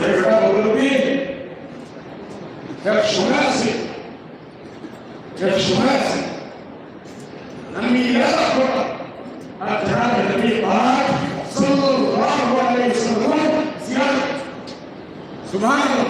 Cerca volumi, yakşumasi, namiyala kora, atara nabi Pak sallallahu alaihi wasallam ziyarat. Subhanallah.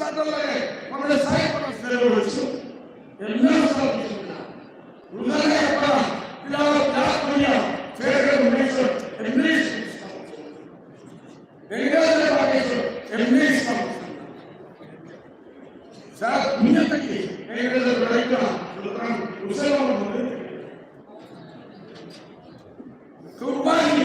উস্তাদ লাগে আমরা সাই করা ফেলে রয়েছে এমনি সব কিছু না রোজানা করা তিলাওয়াত না করিয়া ফেরে রয়েছে এমনি বেঙ্গলে বাগেছে এমনি সব সারা দুনিয়া থেকে ইংরেজের লড়াইটা সুতরাং মুসলমান বলে কুরবানি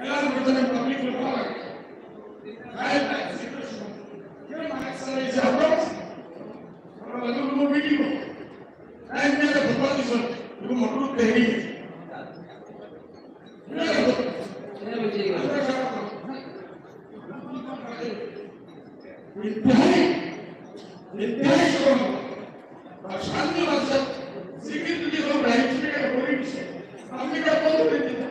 Elan berjalan publik berapa? Saya tak serius. Dia nak saya jawab. Kalau lalu mau video, saya ni ada betul tu. Itu mahu tehri. Intihai seorang. Bahasa bahasa. Sikit tu dia orang lain juga boleh bisa. Kami tak tahu dia.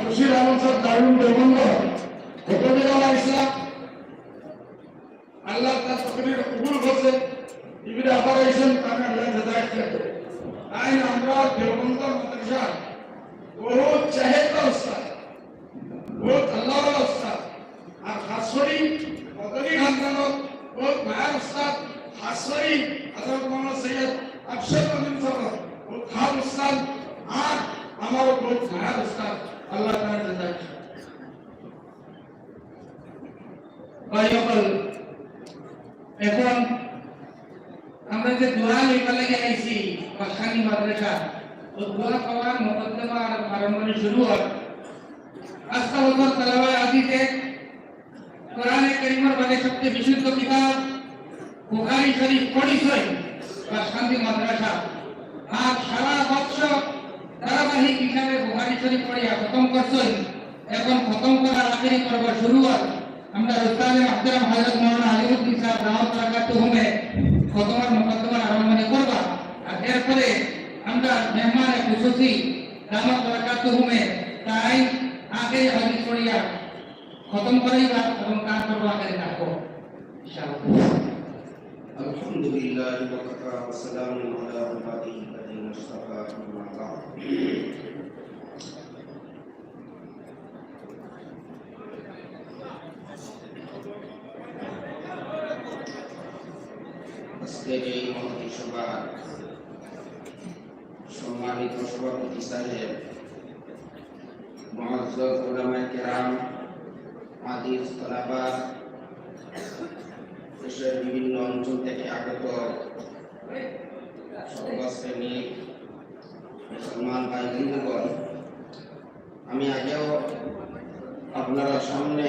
খুশির আলোচক দারুণ দেবন্দ ঘটনা ইসলাম আল্লাহ তার তকদির কবুল করছে ইবনে আবার আইছেন তাকে আল্লাহ হেদায়েত করে আইন আমরা দেবন্দ মাদ্রাসা বহুত চাহেতা উস্তাদ বহুত আল্লাহর উস্তাদ আর খাসরি মদনী খানদানত বহুত মায়ার উস্তাদ খাসরি হযরত মাওলানা সৈয়দ আফসার আমিন সাহেব বহুত খাস উস্তাদ আর আমার বহুত মায়ার উস্তাদ আল্লাহ তাআলা জাযাক ভাইসকল এখন আমরা যে দোয়া লইবার লাগে আইছি বাসানি মাদ্রাসা ও দোয়া পাওয়ার মুকদ্দমা আর আরম্ভনি শুরু হয় আস্তাগফিরুল্লাহ তালাওয়াত আদিতে কোরআনে কারীমের বাদে সবচেয়ে বিশুদ্ধ কিতাব বুখারী শরীফ পড়িছই বাসানি মাদ্রাসা আর সারা বছর ধারাবাহিক হিসাবে বুখারী শরীফ পড়িয়া খতম করছই এখন খতম করার আখেরি পর্ব শুরু হয় আমরা উস্তাদ মুহতারাম হযরত মাওলানা আলিউদ্দিন সাহেব রাহমাতুল্লাহ তুহুমে খতমের মুকদ্দমার আরম্ভনি করবা আর এরপরে আমরা মেহমান খুশুসি রাহমাতুল্লাহ তুহুমে তাই আগে হাদিস পড়িয়া খতম করাইবা এবং কাজ করব আগে রাখো ইনশাআল্লাহ আলহামদুলিল্লাহ ওয়া কাফা ওয়া সালামুন আলা ইবাদিহি আল্লাযীনা ইসতাফা আম্মা বা'দ আজকের এই মহতি সভা সম্মানিত সভাপতি সাহেব মুআজ্জাজ উলামায়ে কেরাম আজিজ তালাবা দেশের বিভিন্ন অঞ্চল থেকে আগত সর্বশ্রেণীর মুসলমান ভাই বন্ধুগণ আমি আগেও আপনারা সামনে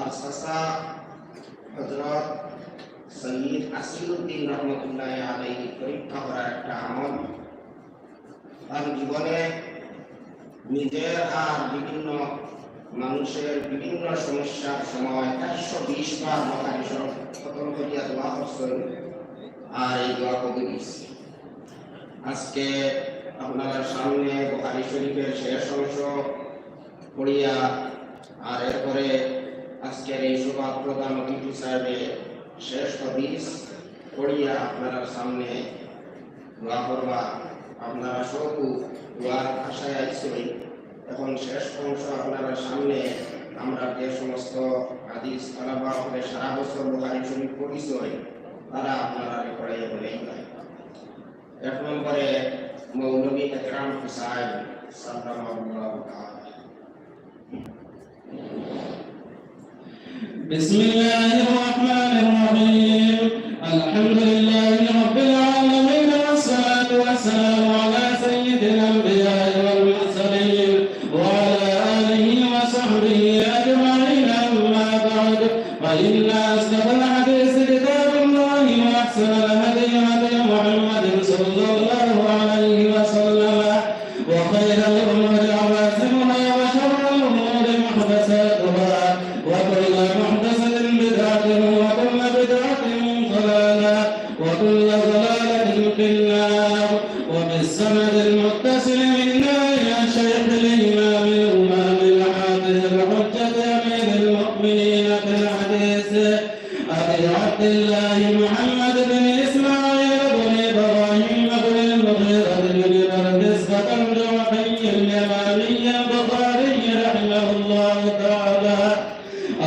আর সাসা হযরত সৈয়দ আসিরুদ্দিন রহমতুল্লাহ আলাইহি পরীক্ষা করা একটা আমল তার জীবনে নিজের আর বিভিন্ন মানুষের বিভিন্ন সমস্যার সময় 120 বার বুখারী শরীফ খতম করিয়া দোয়া করছেন আর এই দোয়া কবুল হয়েছে। আজকে আপনারা সামনে বুখারী শরীফের শেষ অংশ পড়িয়া আর এরপরে আজকের এই সভা প্রধান অতিথি সাহেবের শেষ হাদিস পড়িয়া আপনারা সামনে দোয়া করবা। আপনারা সব দোয়ার আশায় আছেন। এখন শেষ অংশ আপনারা সামনে আমরা যে সমস্ত হাদিস তালাবা করে সারা বছর বুখারী শরীফ পড়িছই তারা আপনারা পড়াইয়া বলেই যায়। এক নম্বরে মৌলভী একরাম হুসাইন সাল্লাল্লাহু তাআলা। بسم الله الرحمن الرحيم الحمد لله رب العالمين والصلاة والسلام على سيد الأنبياء والمرسلين وعلى آله وصحبه أجمعين أما بعد فإن أصدق الحديث كتاب الله وأحسن الهدي هدي محمد صلى الله عليه وسلم وخير الأمور عوازمها وشر الأمور محدثاتها وكل محدثة بدعة وكل بدعة ضلالة وكل ضلالة في النار. وبالسند المتصل منا إلى شيخ الإمام الإمام الحافظ الحجة أمير المؤمنين في الحديث أبي عبد الله محمد بن إسماعيل بن إبراهيم بن المغيرة بن بردسبة الجعفي اليماني البخاري رحمه الله تعالى.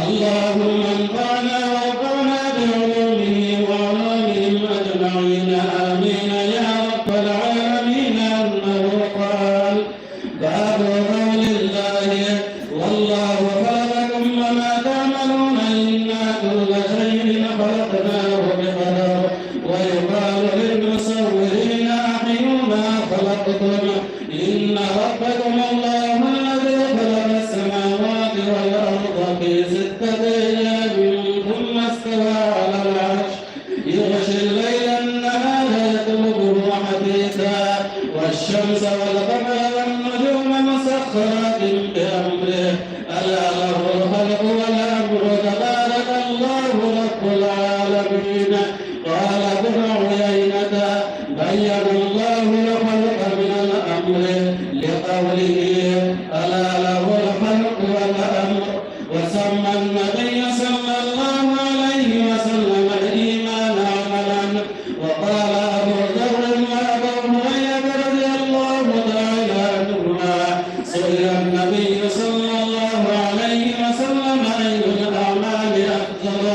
اللهم انفعنا وارفعنا بعلومه وعلومهم اجمعين امين يا رب العالمين. انه قال باب قول الله والله خلقكم وما تعملون انا كل شيء خلقناه بقدر. ويقال للمصورين احيوا ما خلقتم ان ربكم الله الذي خلق السماوات والارض في 6 أيام ثم استوى على العرش يغشي الليل النهار يطلبه حثيثا والشمس والقمر والنجوم مسخرات بأمره ألا له الخلق والأمر تبارك الله رب العالمين. قال ابن عيينة بين الله الخلق من الأمر لقوله ألا له الخلق والأمر. وسمى النبي صلى الله عليه وسلم الإيمان عملا. وقال أبو ذر وأبو هريرة رضي الله تعالى عنهما سئل النبي صلى الله عليه وسلم أي الأعمال أفضل؟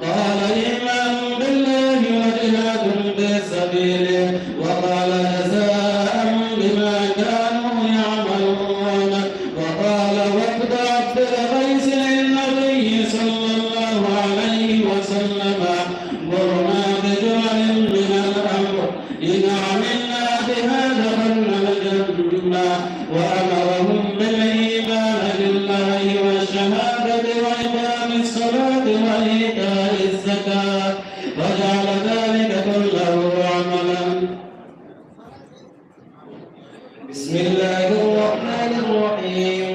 قال إيمان بالله وجهاد في سبيله. وقال جزاء بما كانوا يعملون. وقال وفد عبد القيس للنبي صلى الله عليه وسلم مرنا بجمل من الأمر إن عملنا بها دخلنا الجنة. وأمرهم بالإيمان بالله والشهادة وإقام الصلاة وإيتاء الزكاة وجعل ذلك كله عملا. بسم الله الرحمن الرحيم.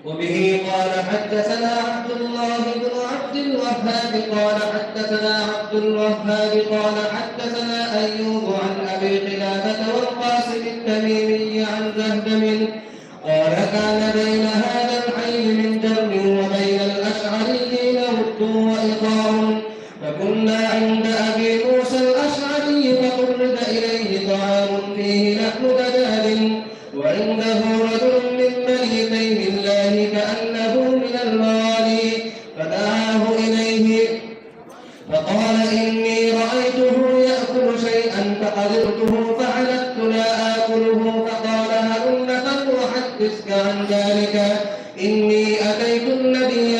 وبه قال حدثنا عبد الله بن عبد الوهاب قال حدثنا عبد الوهاب قال حدثنا أيوب عن أبي قلابة والقاسم التميمي عن زهدم قال كان بين هذا الحي من جر وبين الأشعريين ود وإخاء فكنا عند أبي موسى الأشعري فقرب إليه طعام فيه لحم دجاج وعنده رجل من بني تيم الله كأنه من الموالي فدعاه إليه فقال إني رأيته يأكل شيئا فقدرته فعلت لا آكله. فقال هلم فلأحدثك عن ذلك إني أتيت النبي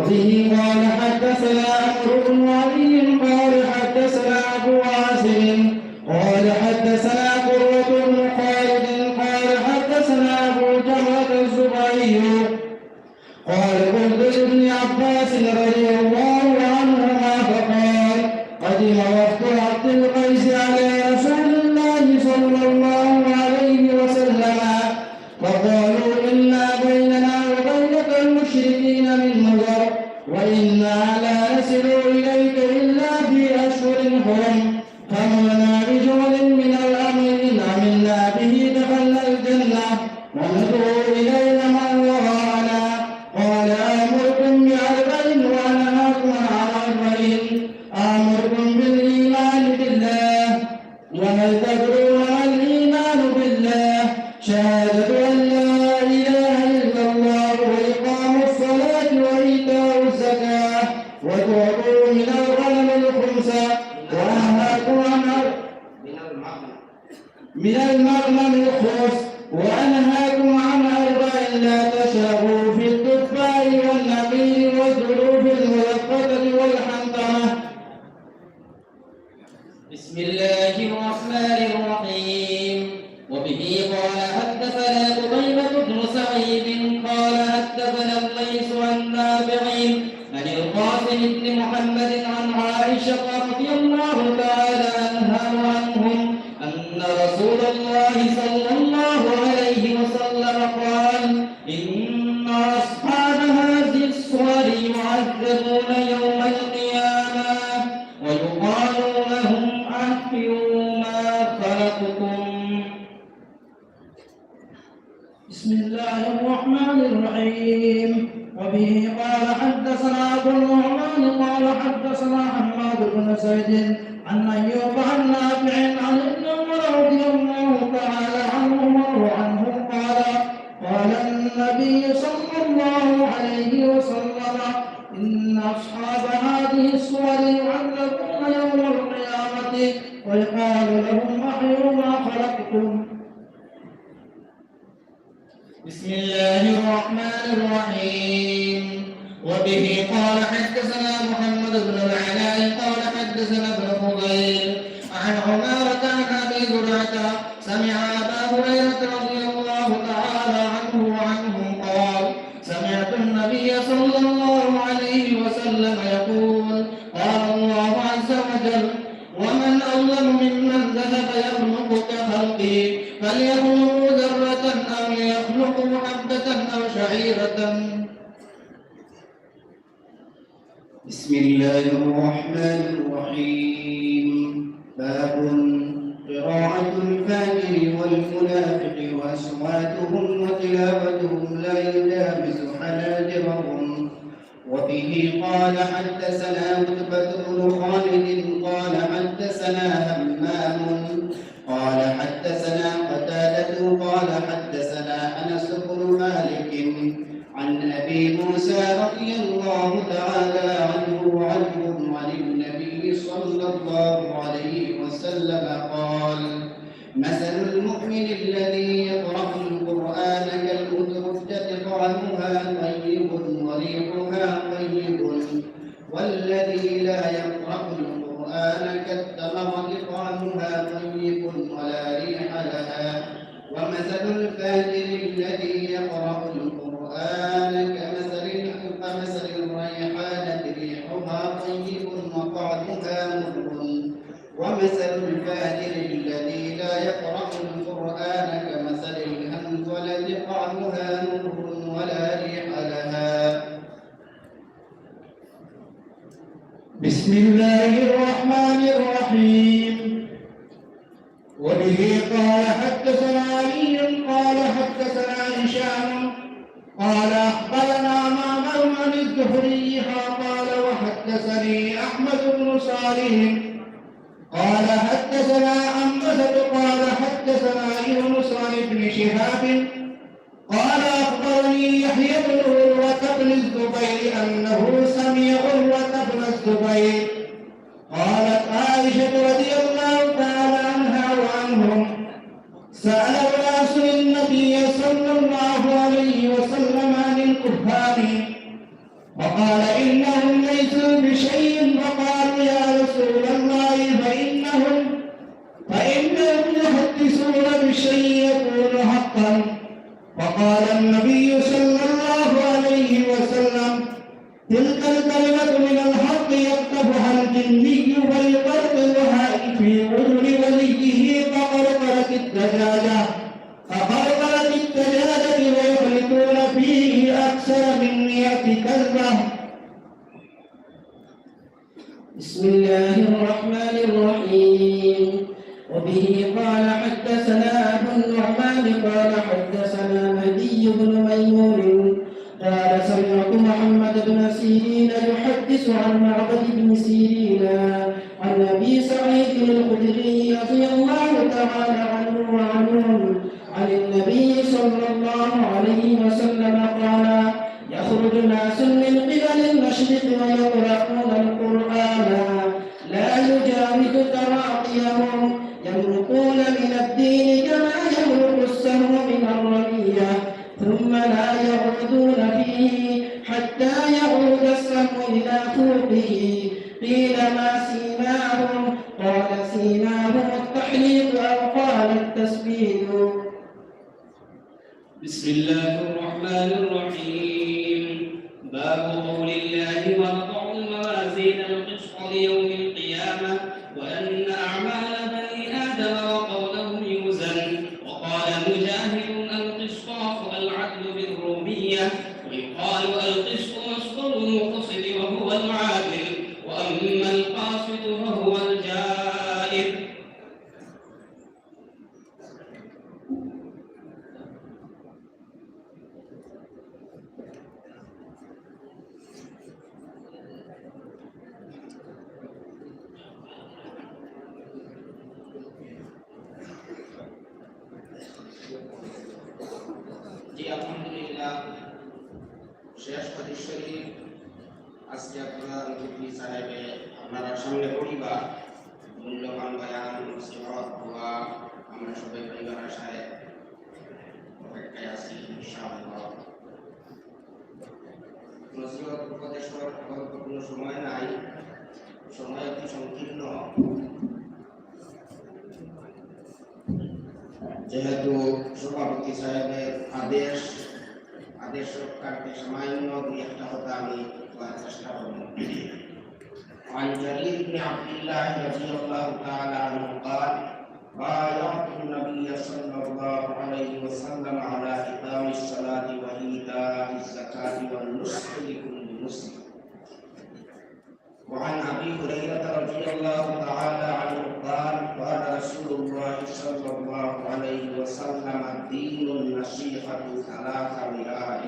وبه قال حدثنا عمرو بن علي قال حدثنا أبو عاصم قال حدثنا قرة بن خالد قال حدثنا أبو جمرة الزبير قال قلت لابن عباس رضي الله عنهما فقال قدم وفد عبد القيس على رسول الله صلى الله عليه وسلم فقالوا إنا بيننا وبينك المشركين من نظر وإنا لا نصل إليك إلا في أشهر حرم فمرنا بجمل من الأمر إن عملنا به دخلنا الجنة وندعو إلينا من وراءنا قال آمركم بأربع وأنهاكم عن أربع آمركم بالإيمان بالله وهل تدرون ما الإيمان بالله شهادة أن لا إله إلا الله وإقام الصلاة وإيتاء الزكاة وتعطوا من الغنم الخمس وأنهاكم عن من المغنم الخمس وأنهاكم عن أربع لا تشربوا في التفاح والنبيذ والزلوف الملقطة والحنطمة. بسم الله الرحمن الرحيم. وبه قال حدثنا قتيبة بن سعيد قال حدثنا الليث عن نافع عن القاسم بن محمد عن عائشة رضي الله تعالى عنها وعنهم أن رسول الله صلى الله عليه وسلم قال إن أصحاب هذه الصور يعذبون يوم القيامة ويقال لهم أحيوا ما خلقتم. بسم الله الرحمن الرحيم. وبه قال حدثنا أبو النعمان قال حدثنا حماد بن زيد عن أيوب عن نافع عن ابن عمر رضي الله تعالى عنهما وعنه قال النبي صلى الله عليه وسلم إن أصحاب هذه الصور يعذبون يوم القيامة ويقال لهم أحيوا ما خلقتم. بسم الله الرحمن الرحيم. وبه قال حدثنا محمد بن العلاء قال حدثنا ابن فضيل عن عمارة عن أبي زرعة سمع أبا هريرة رضي الله تعالى عنه وعنه قال سمعت النبي صلى الله عليه وسلم يقول قال الله عز وجل ومن أظلم ممن ذهب يخلق كخلقي فليخلقوا ذرة أو ليخلقوا حبة أو شعيرة. بسم الله الرحمن الرحيم. باب قراءة الفاجر والمنافق وأصواتهم وتلاوتهم لا يجاوز حناجرهم. وبه قال حدثنا عتبة بن خالد قال حدثنا همام قال حدثنا قتادة قال حدثنا أنس بن مالك عن أبي موسى رضي الله تعالى عنه وعنهم عن النبي صلى الله عليه وسلم قال مثل المؤمن الذي يقرأ القرآن كالأترجة طعمها طيب وريحها طيب والذي لا يقرأ القرآن كالتمرة طعمها طيب ولا ريح لها ومثل الفاجر الذي يقرأ القرآن كمثل الريحانة ريحها طيب وطعمها مر ومثل الفاجر الذي لا يقرأ القرآن كمثل الهمزلة طعمها مر ولا ريح لها. بسم الله الرحمن الرحيم. وبه قال حدثنا علي قال حدثنا هشام قال أخبرنا معمر عن الزهري قال وحدثني أحمد بن صالح قال حدثنا عنبسة قال حدثنا يونس عن ابن شهاب قال أخبرني يحيى بن عروة بن الزبير أنه سمع عروة بن الزبير قالت عائشة رضي الله تعالى عنها وعنهم سأل الناس النبي صلى الله عليه وسلم عن الكهان وقال إنهم ليسوا بشيء. فقالوا يا رسول الله فإنهم يحدثون بشيء يكون حقا. وقال النبي صلى الله عليه وسلم تلك الكلمة من الحق يكتبها الجني ويقرقرها في عذر وليه فقرقرت الدجاجة ويخلطون فيه أكثر من 100 كذبة. بسم الله الرحمن الرحيم. وبه قال حدثنا أبو النعمان قال حدثنا مهدي بن ميمون قال سمعت محمد بن سيرين يحدث عن معبد بن سيرين عن أبي سعيد الخدري رضي الله تعالى عنه وعنهم عن النبي صلى الله عليه وسلم قال يخرج ناس من قبل المشرق ويقرؤون القرآن لا يجاوز تراقيهم يمرقون من الدين كما يمرق السهم من الرمية ثم لا يعودون فيه حتى يعود السهم إلى خوفه. قيل ما سيماهم؟ قال سيماهم التحليق أو قال التسبيح. بسم الله الرحمن الرحيم. باب قول الله ونضع الموازين القسط ليوم القيامة وأن أعمال بني آدم وقولهم يوزن. وقال مجاهد القسطاس العدل بالرومية ويقال القسط مصدر المقتصد وهو العادل وأما القاسط فهو الجائر. আলহামদুলিল্লাহ শেষ হাদিস শরীফ আজকে আপনারা মুফতি সাহেবে আপনারা সামনে পড়িবা মূল্যবান বয়ান নসিহত দোয়া আমরা সবাই পরিবার আশায় অপেক্ষায় আছি ইনশাআল্লাহ। নসিহত উপদেশ করার কোনো সময় নাই, সময় অতি সংকীর্ণ। যেহেতু সভাপতি সাহেবের আদেশ রক্ষার্থে সামান্য দুই একটা কথা আমি বলার চেষ্টা করব। عن جرير بن عبد الله رضي الله تعالى عنه قال بايعت النبي صلى الله عليه وسلم على إقام الصلاة وإيتاء الزكاة والنصح لكل مسلم. وعن أبي هريرة رضي الله تعالى عنه قال قال رسول الله صلى الله عليه وسلم الدين النصيحة 3 وراء.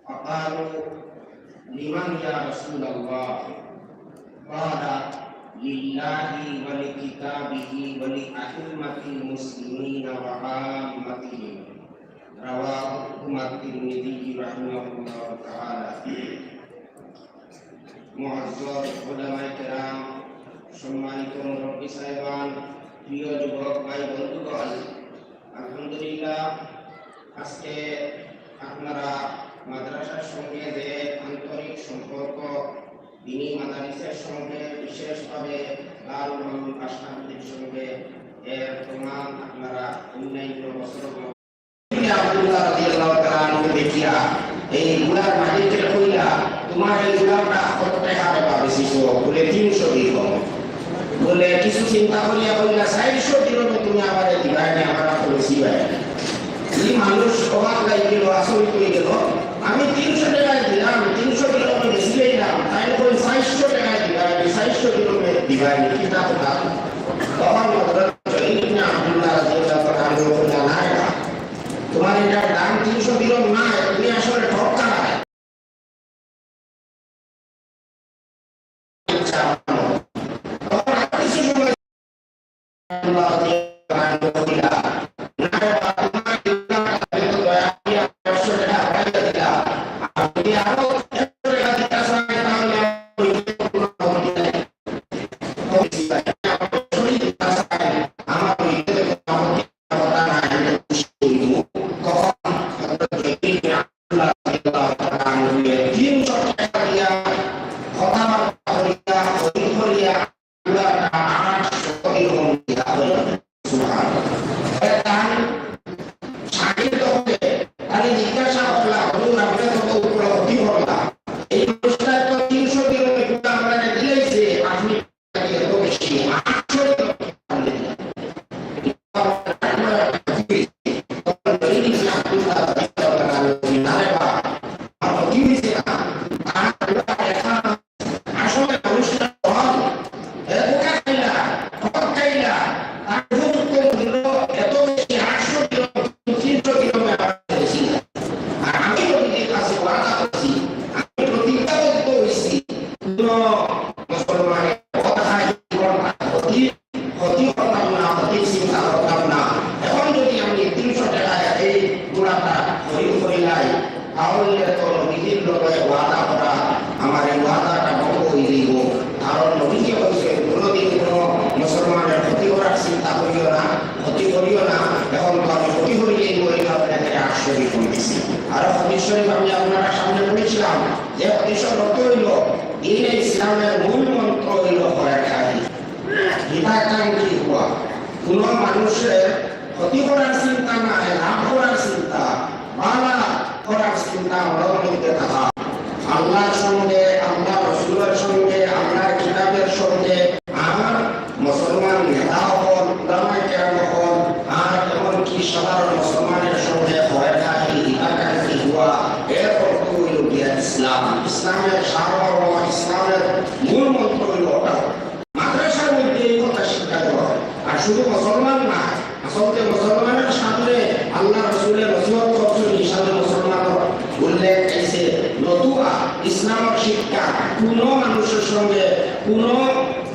فقالوا لمن يا رسول الله؟ قال لله ولكتابه ولأئمة المسلمين وعامتهم. رواه الترمذي رحمه الله تعالى. মুআজ্জাজ উলামায়ে কেরাম, সম্মানিত মুরব্বী সাহেবান, প্রিয় যুবক ভাই বন্ধুগণ, আলহামদুলিল্লাহ আজকে আপনারা মাদ্রাসার সঙ্গে যে আন্তরিক সম্পর্ক, দিনী মাদারিসের সঙ্গে, বিশেষভাবে দারুল উলুম আশরাফের সঙ্গে এর প্রমাণ আপনারা অন্যান্য বছরগুলো আব্দুল্লাহ রাদিয়াল্লাহু তাআলা আনহু দেখিয়া এই গুলার মাটিতে কইলা তোমার এই গুলাটা কত টাকা পাবা বেশি বলে 300 দিরহম। বলে কিছু চিন্তা করিয়া বললা 400 দিরহম তুমি আবার দিবাই না, আমার বেশি ভাই। এই মানুষ অবাক হয়ে গেল, আশ্চর্য হয়ে গেল। আমি 300 টাকা দিলাম, 300 দিরহম বেশি দিলাম, তাই বলে 400 টাকা দিবাই, 400 দিরহম দিবাই না, কি তা কথা? তখন আব্দুল্লাহ রাদিয়াল্লাহু তাআলা আনহু বললেন, না তোমার এটার দাম 300 দিরহম না, তুমি আসলে ঠকা। তাআলা 300 টাকা দিয়া কথাবার্তা করিয়া ওই করিয়া পুরাটা 800 দিরহাম দিয়া হলো সুবহানাল্লাহ। এটা শাকিল তো আমি জিজ্ঞাসা করলাম হুজুর আপনি কত উপলব্ধি করলাম এই মানুষটা তো 300 দিরহাম পুরা আমরা দিয়েছে আপনি এত বেশি 800 দিরহাম কোন মানুষের ক্ষতি করার চিন্তা নাই, লাভ করার চিন্তা, ভালো করার চিন্তা মনের মধ্যে থাকা। আল্লাহর সঙ্গে, আল্লাহ রাসূলের সঙ্গে, আল্লাহর কিতাবের সঙ্গে, আর মুসলমান নেতা হন, উলামায়ে কেরাম হন, আর এমনকি সাধারণ মুসলমানের সঙ্গে হয় খাহি ইলাকাকি হওয়া, এর অর্থ হইল ইসলাম। ইসলামের সারমর্ম, ইসলামের মূল মন্ত্র হইল ওটা। মাদ্রাসার মধ্যে এই কথা শিক্ষা দেওয়া হয়। আর শুধু মুসলমান না, আসলে মুসলমানের সামনে আল্লাহ রাসূলের নসিহত করছেন হিসাবে মুসলমানের উল্লেখ আছে। নতুবা ইসলামের শিক্ষা কোন মানুষের সঙ্গে, কোন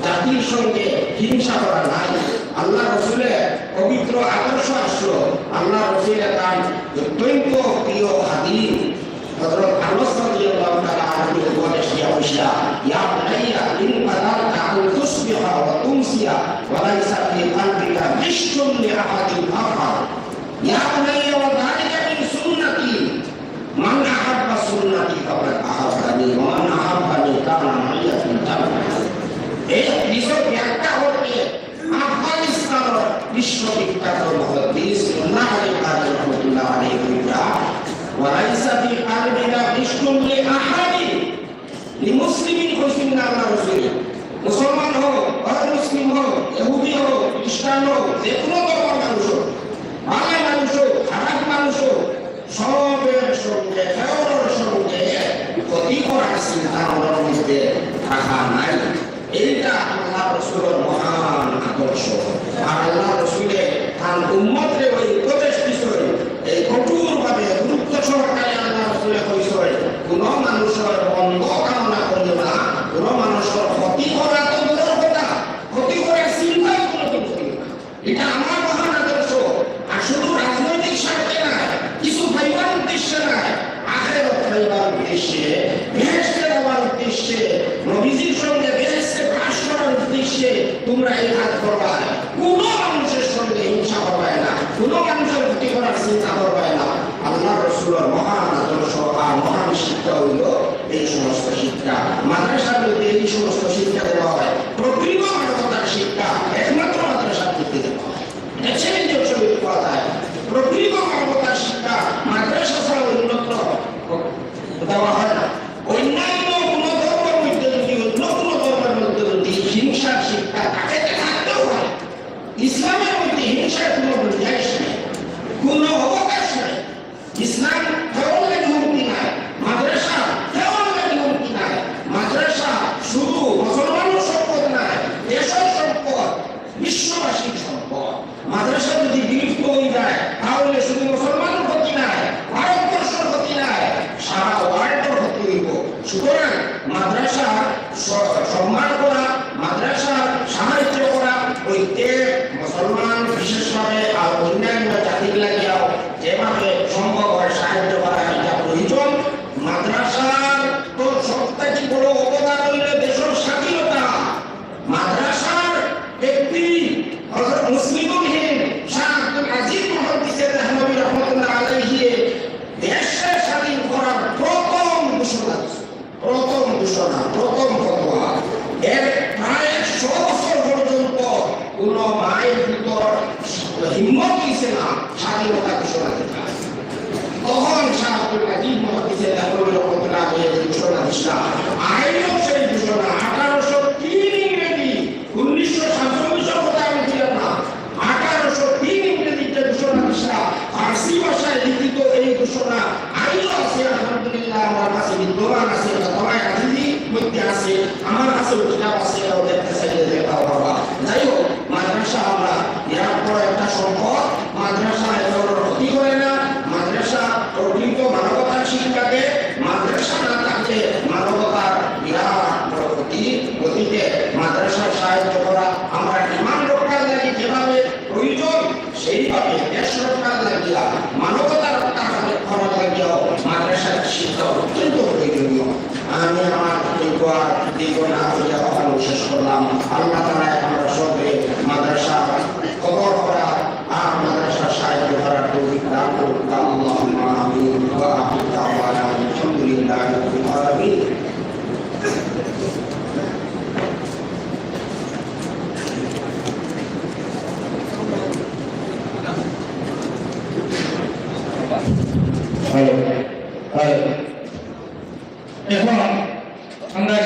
জাতির সঙ্গে হিংসা করা নাই। আল্লাহ রাসূলের পবিত্র আদর্শ আসলো। আল্লাহ রাসূলের তার অত্যন্ত প্রিয় হাদিস হযরত আনাস রাদিয়াল্লাহু তাআলা আনহু উপদেশ দিয়া বসা, ইয়া বুনাইয়া ইন ফাদারতা আন তুসবিহা ওয়া তুমসিয়া ওয়া লাইসা ফি কলবিকা গিশতুন লিআহাদিন আখার, ইয়া বুনাইয়া ওয়া যালিকা মিন সুন্নতি মান আহাব্বা সুন্নতি ফাকাদ আহাব্বানি ওয়া মান আহাব্বানি কানা মাইয়া ফিল জান্নাহ। এই হাদিসের ব্যাখ্যা হচ্ছে আফগানিস্তানের বিশ্ববিখ্যাত মুহাদ্দিস ইমাম আলী রাহমাতুল্লাহ আলাইহি وليس في قلبنا غش لأحد لمسلم حسن على رسوله। মুসলমান হোক, মুসলিম হোক, ইহুদি হোক, খ্রিস্টান হোক, যে কোনো ধর্মের মানুষ হোক, ভালো মানুষ হোক, খারাপ মানুষ হোক, সবের সঙ্গে ফেরর সঙ্গে ক্ষতি করার চিন্তা আমাদের মধ্যে থাকা নাই। এইটা আল্লাহ রাসূলের মহান আদর্শ। আর আল্লাহ রাসূলে তার উম্মতকে ওই উপদেশ দিয়েছেন, এই কঠোরভাবে গুরুত্ব সহকারে আল্লাহ রাসূলে কইছেন, কোন মানুষের মন্দ কামনা করিও না, কোন মানুষের ক্ষতি করা তো দূরের কথা, ক্ষতি করার চিন্তাও কোনোদিন করিও না। এটা আমার মহান আদর্শ। আর শুধু রাজনৈতিক স্বার্থে না, কিছু পাইবার উদ্দেশ্যে না, আখিরাত পাইবার উদ্দেশ্যে, বেহেশতে যাওয়ার উদ্দেশ্যে, নবীজির সঙ্গে বেহেশতে বাস করার উদ্দেশ্যে তোমরা এই কাজ করবা। কোন মানুষের সঙ্গে হিংসা করবে না, কোন মানুষের ক্ষতি করার চিন্তা করবে না। আল্লাহ রাসূলের মহান আদর্শ আর মহান শিক্ষা হইল এই সমস্ত শিক্ষা। মাদ্রাসার মধ্যে এই সমস্ত শিক্ষা দেওয়া হয়। প্রকৃত মানবতার শিক্ষা একমাত্র মাদ্রাসার মধ্যে দেওয়া হয়। এছাড়া যে ছবি কথা হয়, প্রকৃত মানবতার শিক্ষা মাদ্রাসা ছাড়া উন্নত দেওয়া হয় না। অন্যান্য কোন ধর্মের মধ্যে যদি, অন্য কোন ধর্মের মধ্যে যদি হিংসার শিক্ষা তাকে থাকতেও হয়, ইসলামের মধ্যে হিংসার কোন গুঞ্জাইশ নেই, কোন অবকাশ নেই। ইসলাম কেবলের হুমকি নাই, মাদ্রাসা কেবলের হুমকি নাই। মাদ্রাসা শুধু মুসলমানের সম্পদ নাই, দেশের সম্পদ, বিশ্ববাসীর সম্পদ। মাদ্রাসা যদি বিলুপ্ত হয়ে যায় তাহলে শুধু মুসলমানের ক্ষতি নাই, ভারতবর্ষের ক্ষতি নাই, সারা ওয়ার্ল্ডের ক্ষতি হইব। সুতরাং মাদ্রাসা সম্মান করা, মাদ্রাসা সাহায্য করা, ওইতে মুসলমান বিশেষভাবে আর অন্যান্য জাতির লাগিয়াও যেভাবে সম্ভব হয় সাহায্য করা, এটা প্রয়োজন। মাদ্রাসার তো সবথেকে বড় অবদান হইল দেশের স্বাধীনতা। মাদ্রাসার একটি হযরত মুসলিমহীন শাহ আব্দুল আজিজ মুহাদ্দিস রহমাতুল্লাহ আলাইহি দেশকে স্বাধীন করার প্রথম করতেছে তারপরে রহমতুল্লাহ আলাইহি ঘোষণা দিচ্ছেন আইনও সেই ঘোষণা 1803 ইংরেজি 1947 কথা আমি ছিলাম না 1803 ইংরেজিতে ঘোষণা দিচ্ছেন ফার্সি ভাষায় লিখিত এই ঘোষণা আইনও আছে আলহামদুলিল্লাহ আমার কাছে বিদ্যমান আছে তোমার কাছে মধ্যে আছে আমার কাছে কিতাব আছে ওদের কাছে দেখাও বাবা যাই হোক মাদ্রাসা আমরা এর পর একটা সম্পদ মাদ্রাসা এর ক্ষতি করে না মাদ্রাসা প্রকৃত মানবতার শিক্ষাকে মাদ্রাসা না থাকলে মানবতার বিরাট বড় ক্ষতি গতিতে মাদ্রাসার সাহায্য করা আমরা ইমান রক্ষার লাগে যেভাবে প্রয়োজন সেইভাবে দেশ রক্ষার লাগিয়া মানবতা রক্ষার করার লাগিয়াও মাদ্রাসার শিক্ষা অত্যন্ত প্রয়োজনীয় আমি আমার দীর্ঘ না হইয়া কথা শেষ করলাম আল্লাহ তাআলা আমরা সবে মাদ্রাসা খবর করা আর মাদ্রাসার সাহায্য করার তৌফিক দান করুন আল্লাহুম্মা আমিন ওয়া আখিরু দাওয়ানা আলহামদুলিল্লাহি রাব্বিল আলামিন এখন আমরা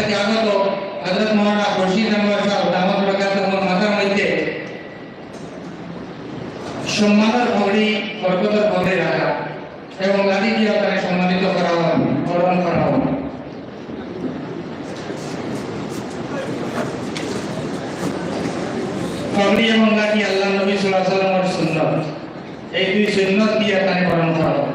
থেকে আগত হযরত মাওলানা খুরশিদ আনোয়ার সাহেব দামাত বরকাতুহু মাথার মধ্যে সম্মানের পগড়ি বরকতের পগড়ি রাখা এবং লাঠি দিয়ে তাকে সম্মানিত করা হয় বরণ করা হয় পগড়ি এবং লাঠি আল্লাহ নবী সাল্লাল্লাহু আলাইহি ওয়াসাল্লামের সুন্নাত এই দুই সুন্নাত দিয়ে তাকে বরণ করা হয়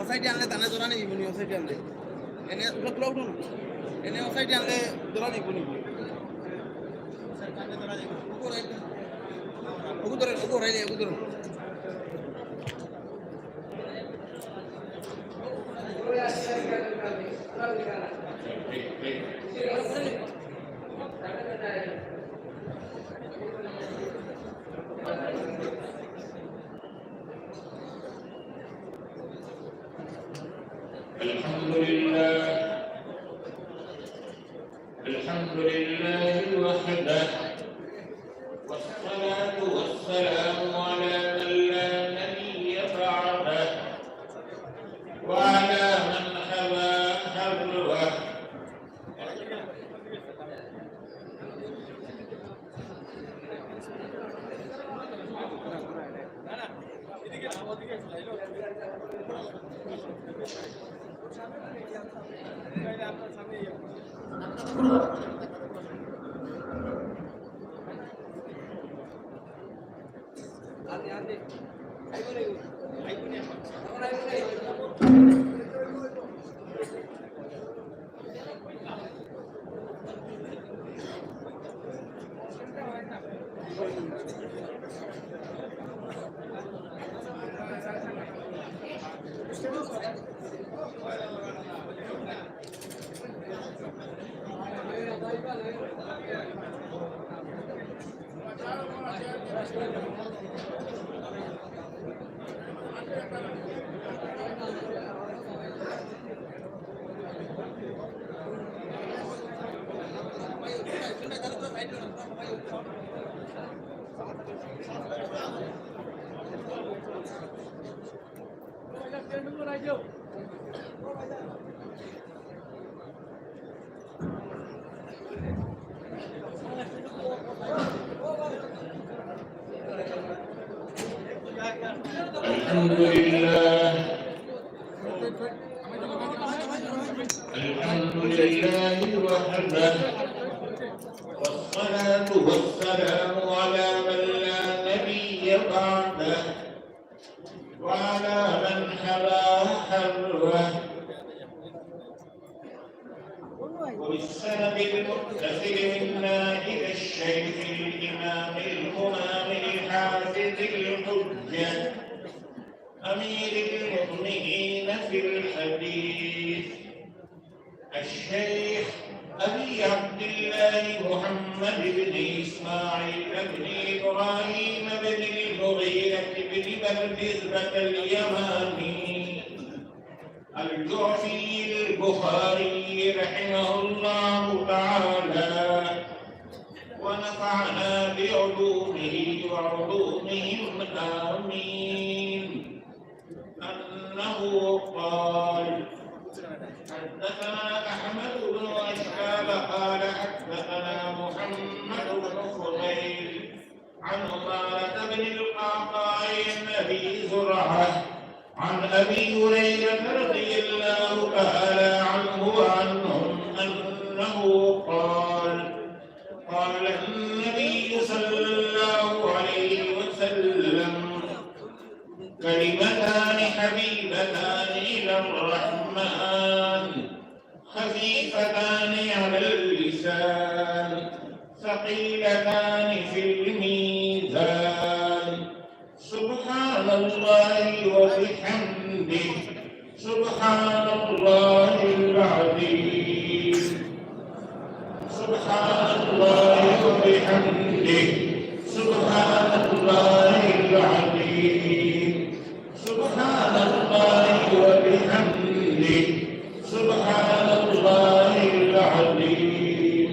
ওসাইডে আনলে তানে জোড়া নেই বুনি ওসাইডে আনলে এনে পুরো উঠুন এনে ওসাইডে আনলে জোড়া নেই বুনি ওগো রাইলে الحمد لله وحده، والصلاة والسلام على من لا نبي بعده وعلى من حباه حلوه، وبالسند المتصل منا إلى الشيخ الإمام الهمام الحافظ الحجة أمير المؤمنين في الحديث الشيخ أبي عبد الله محمد بن إسماعيل بن إبراهيم بن المغيرة بن بردزبة اليماني الجعفي البخاري رحمه الله تعالى، ونفعنا بعلومه وعلومهم آمين. أنه قال: حدثنا أحمد بن أشهاب قال حدثنا محمد بن فضيل عن عمارة بن القعقاع عن أبي زرعة عن أبي هريرة رضي الله تعالى عنه وعنهم أنه قال: قال النبي صلى الله عليه وسلم: كلمتان حبيبتان إلى الرحمن خفيفتان على اللسان ثقيلتان في الميزان سبحان الله وبحمده سبحان الله العظيم سبحان الله وبحمده سبحان الله العظيم سبحان الله وبحمده سبحان الله العظيم.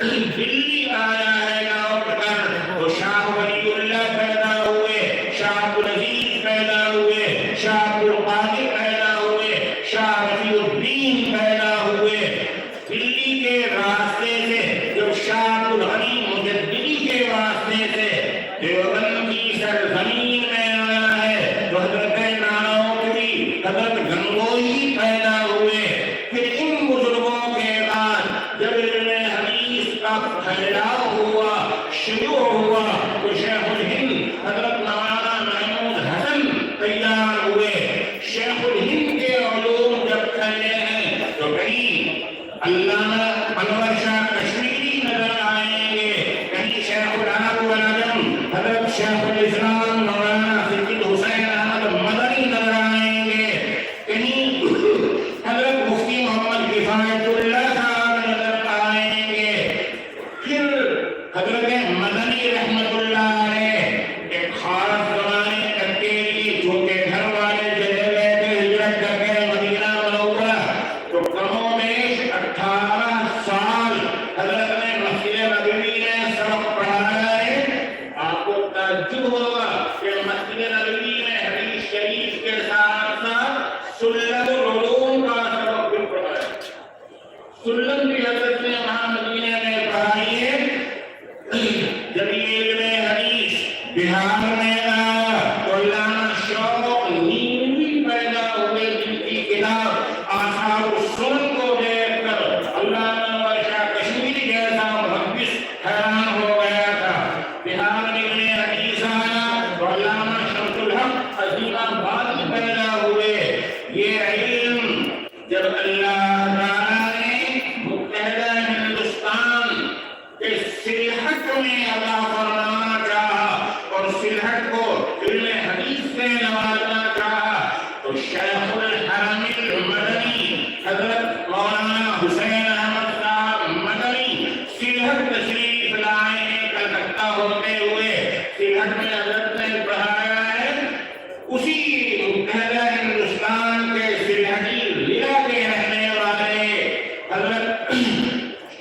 دلی آیا ہے لوٹ کر، تو شاہ ولی اللہ پیدا ہوئے، شاہ عبدالعزیز پیدا ہوئے، شاہ عبدالقادر پیدا ہوئے، شاہ رفیع الدین پیدا ہوئے۔ دلی کے راستے سے جب شاہ عبدالغنی مجددی کے واسطے سے دیوبند کی سرزمین میں آیا ہے، تو حضرت نانوتری، حضرت گنگوئی پیدا ہوئے۔ پھر ان بزرگوں کے بعد جب علم حدیث کا پھیلاؤ ہوا، شروع ہوا، تو شیخ الہند حضرت مولانا محمود حسن تیار ہوئے۔ شیخ الہند کے علوم جب پھیلے ہیں تو کہیں علامہ انور شاہ کشمیری نظر آئیں گے، کہیں شیخ العرب والعجم حضرت شیخ الاسلام مولانا سید حسین احمد مدنی نظر آئیں گے، کہیں حضرت مفتی محمد کفایت اللہ صاحب نظر آئیں گے۔ پھر حضرت مدنی رحمت اللہ علیہ ایک خاص زمانے تک کے لیے چونکہ گھر والے چلے گئے تھے ہجرت کر کے مدینہ منورہ، تو کم و بیش 18 سال حضرت نے مسجد نبوی میں سبق پڑھایا ہے۔ آپ کو تعجب ہوگا کہ مسجد نبوی میں حدیث شریف کے ساتھ ساتھ سلم العلوم کا سبق بھی پڑھایا۔ سلم بھی حضرت نے وہاں مدینہ میں پڑھائی ہے۔ جب یہ علم حدیث بہار میں آیا تو علامہ شوق نیموی پیدا ہوئے، جن کی کتاب آثار السنن کو دیکھ کر علامہ انور شاہ کشمیری جیسا محدث حیران ہو گیا تھا۔ بہار میں علم حدیث آیا تو علامہ شمس الحق عظیم آباد میں پیدا ہوئے۔ یہ علم جب اللہ تعالیٰ نے متحدہ ہندوستان کے سلہٹ میں عطا فرمانا چاہا اور سلہٹ کو علم حدیث سے نوازنا چاہا، تو شیخ الحرم المدنی حضرت مولانا حسین احمد صاحب مدنی سلہٹ تشریف لائے ہیں۔ کلکتہ ہوتے ہوئے سلہٹ میں حضرت نے پڑھایا ہے۔ اسی متحدہ ہندوستان کے سلہٹی ضلع کے رہنے والے حضرت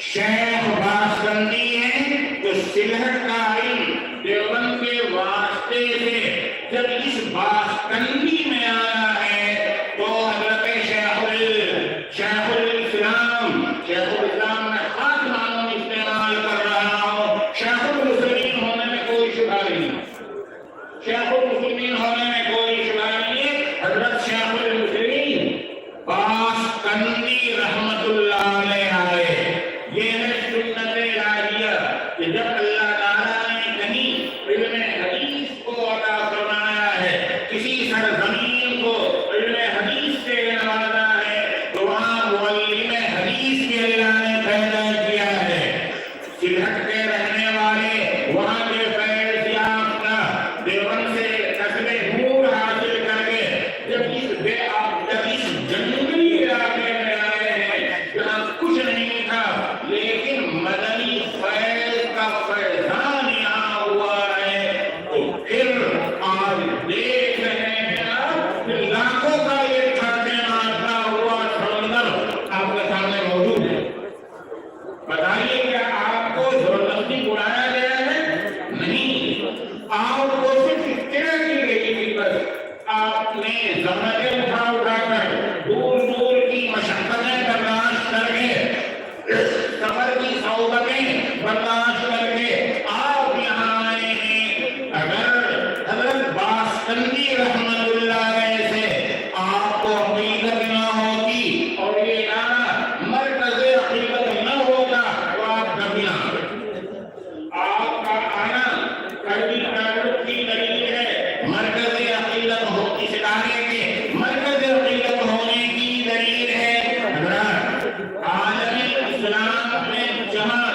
شیخ باسکندی ہیں، جو سلہٹ کا علم دیوبند کے واسطے سے جب اس باسکندی میں آیا ہے تو حضرت شیخ الاسلام میں خاص معنوں میں استعمال کر رہا ہوں، شیخ المسلمین ہونے میں کوئی شبہ نہیں، شیخ المسلمین ہونے میں کوئی شبہ نہیں ہے۔ حضرت شیخ المسلمین باسکندی رحمت اللہ علیہ آئے۔ یہ ہے سنت الہیہ کہ جب اللہ تعالیٰ نے کہیں علم حدیث کو عطا فرمایا ہے، کسی سرزمین کو علم حدیث سے نوازا ہے، تو وہاں معلم حدیث بھی اللہ نے پیدا کیا ہے۔ سلہٹ کے رہنے والے وہاں کے فیض یافتہ دیوبند سے کسب نور حاصل کر کے جب اس جنگلی علاقے میں آئے ہیں جہاں کچھ نہیں تھا، لیکن مدنی فیض کا فیضان یہاں ہوا ہے، تو پھر آج دیکھ رہے ہیں آپ کہ لاکھوں کا یہ کھاتے مارتا ہوا سمندر آپ کے سامنے موجود ہے۔ بتائیے کیا آپ کو زبردستی بلایا گیا ہے؟ نہیں، آپ کو صرف اطلاع کی گئی تھی، بس آپ نے زحمتیں اٹھا کر دور دور کی مشقتیں برداشت کر کے، سفر کی صعوبتیں برداشت کر کے آپ یہاں آئے ہیں۔ اگر حضرت باسکندی رحمت اللہ علیہ سے آپ کو عقیدت نہ ہوتی اور یہ نعرہ مرکز عقیدت نہ ہوتا تو آپ کبھی نہ آتے۔ آپ کا آنا قلبی تعلق کی دلیل ہے، مرکز عقیدت ہو اس ادارے کے مرکز عقیدت ہونے کی دلیل ہے۔ حضرات عالم اسلام میں جہاں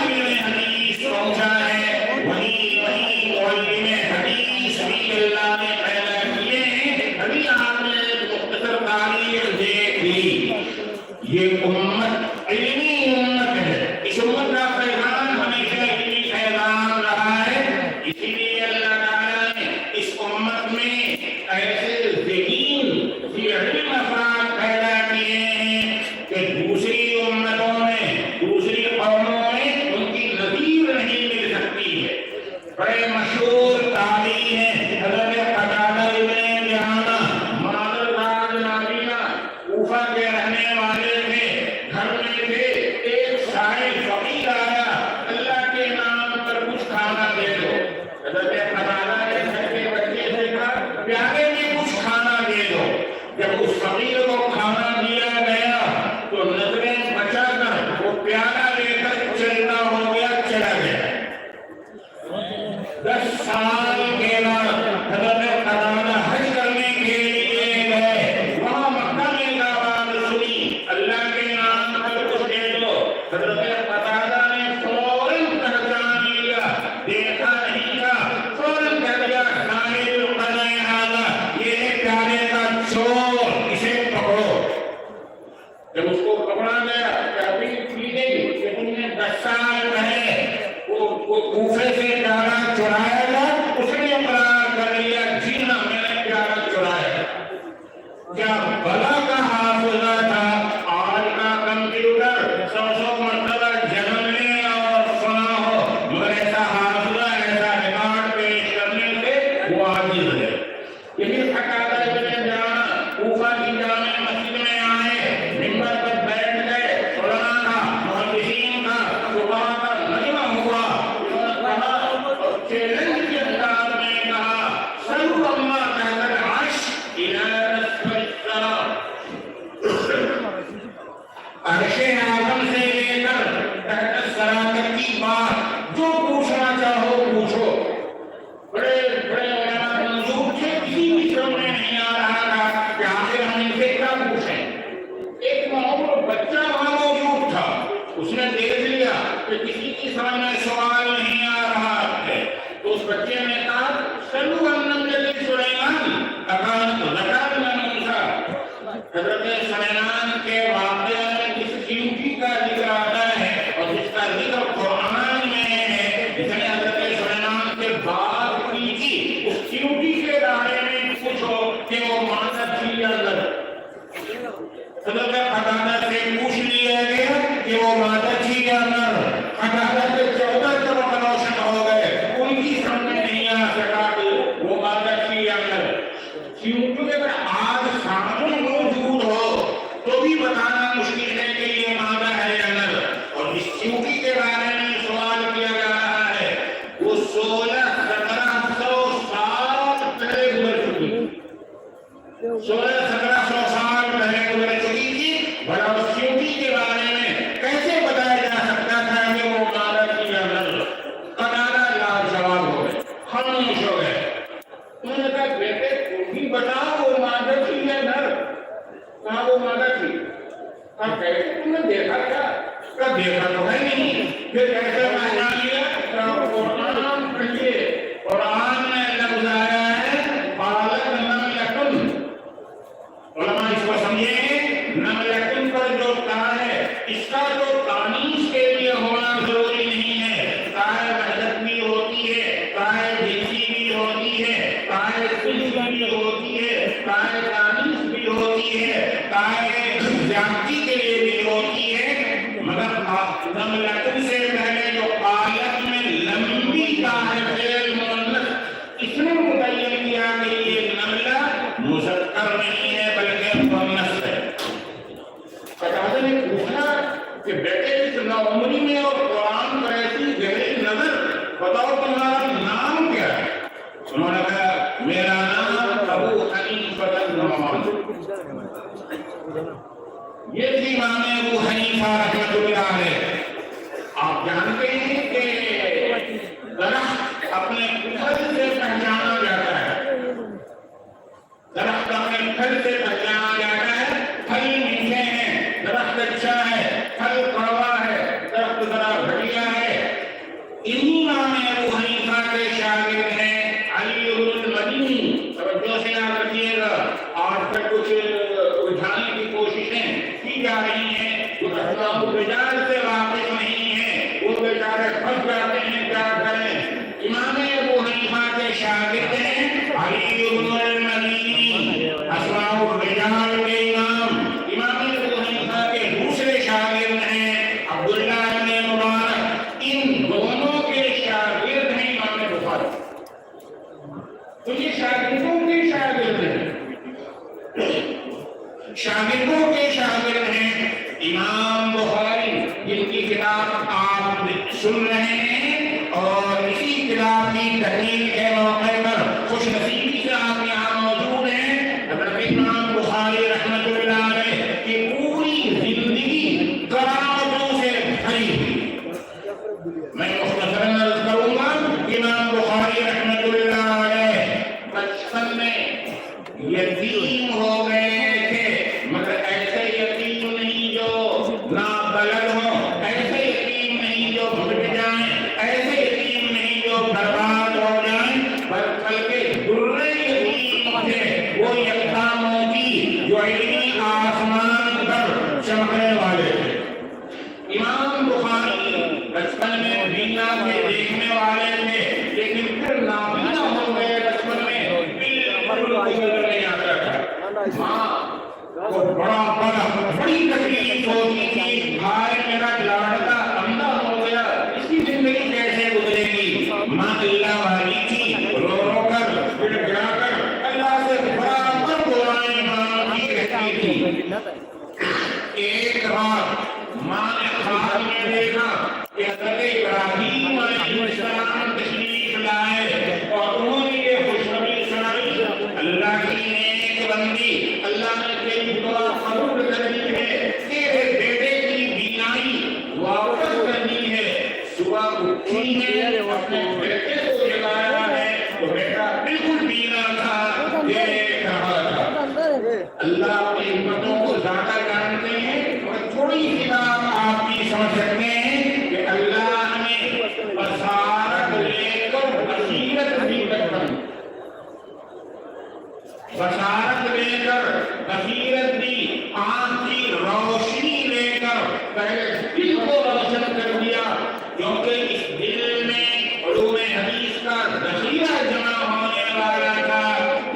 علم حدیث پہنچا ہے، وہیں علم حدیث بھی اللہ نے پیدا کیے ہیں۔ ابھی آپ نے مختصر تاریخ دیکھ لی، یہ امت علمی امت ہے، اس امت کا پیغام ہمیشہ علمی پیغام رہا ہے۔ اسی لیے اللہ تعالیٰ نے اس امت میں ایسے ذہین ذی علم افراد پیدا کیے ہیں کہ دوسری امتوں میں، دوسری قوموں میں بڑے مشہور تابعی ہیں حضرت قتادہ ابن دعامہ مادر راج نابینا کوفہ کے رہنے والے تھے، گھر میں تھے، ایک سائل فقیر آیا، اللہ کے نام پر کچھ کھانا دے دو۔ حضرت قتادہ نے گھر کے بچے سے کہا پیالے میں کچھ کھانا دے دو۔ جب اس فقیر کو کھانا دیا گیا تو نظریں بچا کر وہ پیالہ لے کر چلتا ہو گیا، چلا گیا۔ 10 سال کے بعد حضرت قتادہ حج کرنے کے لیے گئے، وہاں مکہ میں دعوت سنی اللہ کے نام پر کچھ دے دو۔ حضرت قتادہ نے فوراً پہچان لیا، دیکھا نہیں تھا، فوراً کہہ دیا صاحب القضاء ھذا، یہ ہے پیالے کا چور، اسے پکڑو۔ جب اس کو پکڑا گیا کہ ابھی پی گئی کہ تم نے 10 سال پہلے وہ کوفے سے پیالہ چرایا تھا، اس نے اقرار کر لیا جی ہاں میں نے پیالہ چرایا۔ کیا بلا کا حافظہ تھا، آج کا کمپیوٹر 100 مرتبہ جنم لے اور سنا ہو، مگر ایسا حافظہ ایسا ریکارڈ پیش کرنے سے وہ عاجز ہے۔ یہی قتادہ ابن دعامہ کوفہ کی جامع مسجد میں آئے، منبر پر بیٹھ گئے، علماء کا، محدثین کا، فقہاء کا مجمع ہوا، چیلنج کے انداز میں کہا سلو اللہ تحت العرش الی نصف السماء، عرش اعظم سے لے کر تحت الثری تک کی بات جو پوچھنا چاہو پوچھو۔ بڑے بڑے علماء منظور تھے، کسی بھی سمجھ میں نہیں آ رہا تھا کہ آخر ہم ان سے کیا پوچھیں۔ ایک معمول بچہ وہاں موجود تھا، اس نے دیکھ لیا کہ کسی کی سمجھ میں سوال نہیں آ رہا ہے، تو اس بچے نے کہا سلو النمل سلیمان اکانت ذکر منوسا۔ حضرت سلیمان کے واقعہ میں جس چیوٹی کا ذکر آتا ہے اور جس کا ذکر قرآن میں ہے، جس نے حضرت سلیمان کے بات کی تھی، اس چیوٹی کے بارے میں پوچھو کہ وہ مانا تھی یا غلط۔ حضرت قتادہ سے پوچھ لیا گیا کہ وہ مادہ تھی یا نر۔ قتادہ کے 14 طرف روشن ہو گئے، ان کی سمجھ میں نہیں آ سکا کہ وہ مادہ تھی یا نر۔ کیونکہ اگر آج سامنے موجود ہو تو بھی بتانا مشکل ہے کہ یہ مادہ ہے یا نر۔ اور جس چیوٹی کے بارے میں سوال کیا جا رہا ہے وہ 1600-1700 سال پہلے گزر چکی، 1600-1700 سال پہلے گزر چکی تھی، بڑا اس چیوٹی کے بارے میں کیسے بتایا جا سکتا تھا کہ وہ مادہ تھی یا نر؟ قتادہ لاجواب ہو گئے، خاموش ہو گئے۔ انہوں نے کہا بیٹے تم بھی بتاؤ وہ مادہ تھی یا نر؟ کہا وہ مادہ تھی۔ کہا کیسے تم نے دیکھا کیا؟ کہا دیکھا تو ہے نہیں، پھر کیسے پہچان لیا؟ کہا قرآن پڑھیے، قرآن میں لفظ آیا ہے قالت نملۃ۔ علماء اس کو سمجھیں، نملۃ پر جو کہا ہے اس کا جو تانیث کے لیے ہونا ضروری نہیں ہے، کاہے وحدت بھی ہوتی ہے، کاہے جنسی بھی ہوتی ہے، کاہے صلح بھی ہوتی ہے، کاہے تانیث بھی ہوتی ہے، کاہے زیادتی کے لیے بھی ہوتی ہے، مگر نملۃ سے پہلے جو قالت میں لمبی کاہے فعل مؤنث اس نے متعین کیا کہ یہ نملہ مذکر نہیں ہے بلکہ مؤنث ہے۔ قتادہ نے پوچھا کہ بیٹے اس نوعمری میں اور قرآن پر ایسی گہری نظر، بتاؤ تمہارا نام کیا ہے؟ انہوں نے کہا میرا نام ابو حنیفہ النعمان۔ یہ تھی امام ابو حنیفہ رحمۃ اللہ علیہ۔ آپ جانتے ہیں کہ درخت اپنے پھل سے پہچانا جاتا ہے، درخت اپنے پھل سے پہچانا جاتا ہے، پھل میٹھے ہیں، درخت اچھا ہے، پھل کڑوا ہے، درخت ذرا گھٹیا ہے۔ انہی امام ابو حنیفہ کے شاگرد ہیں علی بن المدینی۔ توجہ سے یاد رکھیے گا، آج تک کچھ الجھانے کی کوششیں کی جا رہی ہیں، جو اسباب الرجال سے واقف نہیں ہیں، وہ بیچارے پھنس جاتے ہیں، کیا کریں؟ امام ابو حنیفہ کے شاگرد ہیں علی بن المدینی، اسباب الرجال کے امام۔ امام ابو حنیفہ کے دوسرے شاگرد ہیں عبداللہ بن مبارک، ان دونوں کے شاگرد ہیں امام بخاری۔ تو یہ شاگردوں کے شاگرد ہیں، شاگردوں کے شاگرد ہیں امام بخاری، جن کی کتاب آپ سن رہے ہیں، اور اسی کتاب کی تحریر کے موقع پر خوش نصیبی سے آپ یہاں موجود ہیں۔ حضرت امام بخاری رحمۃ اللہ علیہ کی پوری زندگی کرامتوں سے بھری ہوئی۔ میں مختصراً عرض کروں گا، امام بخاری رحمۃ اللہ علیہ بچپن میں یتیم ہو گئے تھے، مگر ایسے یتیم نہیں جو نابلد ہو، ایسے یتیم نہیں جو بھٹ جائیں، ایسے یتیم نہیں جو برباد ہو جائیں، بلکہ درے یتیم تھے، وہ یکتا موتی جو علمی آسمان پر چمکنے والے تھے۔ امام بخاری بچپن میں بینا کے دیکھنے والے تھے، لیکن پھر نابینا ہو گئے بچپن میں، بالکل نظر نہیں آتا تھا۔ ماں کو بڑی تکلیف ہوتی تھی، بھائی میرا لاڑکا اندھا ہو گیا، اس کی زندگی کیسے گزرے گی؟ ماں اللہ والی تھی، رو رو کر پھر گرا کر اللہ سے برابر دعائیں مانگتی رہتی تھی۔ ایک رات ماں نے خواب میں دیکھا کہ حضرت ابراہیم علیہ السلام تشریف لائے اور انہوں نے یہ خوشخبری سنائی، اللہ کی نیک بندی، اللہ نے تیری دعا قبول کر لی ہے، تیرے بیٹے کی بینائی واپس کر دی ہے۔ صبح اٹھی ہے، اپنے بیٹے کو جگایا ہے، تو بیٹا بالکل بینا تھا، دیکھ رہا تھا۔ اللہ اپنی امتوں کو زیادہ جانتے ہیں، اور تھوڑی سی بات آپ بھی سمجھ سکتے ہیں کہ اللہ نے بصارت لے کر بصیرت بھی بچپن، بصارت لے کر بصیرت دی، آنکھ کی روشنی لے کر پہلے دل کو روشن کر دیا، کیونکہ اس دل میں علوم حدیث کا ذخیرہ جمع ہونے والا تھا۔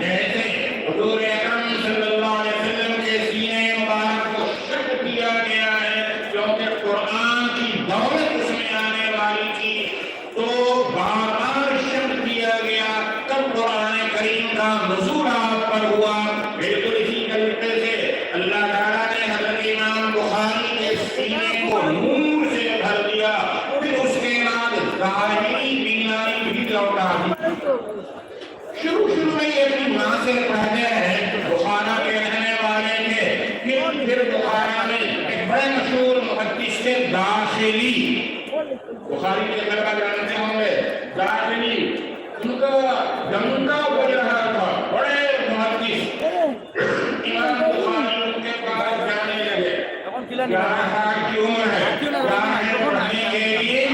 جیسے حضور اکرم صلی اللہ علیہ وسلم کے سینے مبارک کو شک کیا گیا ہے، کیونکہ قرآن کی دولت اس میں آنے والی تھی، تو بار بار شک کیا گیا، تب قرآن کریم کا نزول آپ پر ہوا۔ بالکل اسی طریقے سے اللہ تعالیٰ نے حضرت امام بخاری کے سینے کو نور سے بھر دیا، پھر اس کے بعد ظاہری بینائی بھی لوٹا دی۔ شروع میں یہ اپنی ماں سے پڑھتے ہیں، بخارا کے رہنے والے تھے، پھر بخارا میں ایک بڑے مشہور محدث سے داخلی، بخاری کے گھر کا جانتے ہوں گے، داخلی، ان کا ڈنکا بج رہا تھا، بڑے محدث، امام بخاری ان کے پاس جانے لگے، 11 سال کی عمر ہے، پڑھنے کے لیے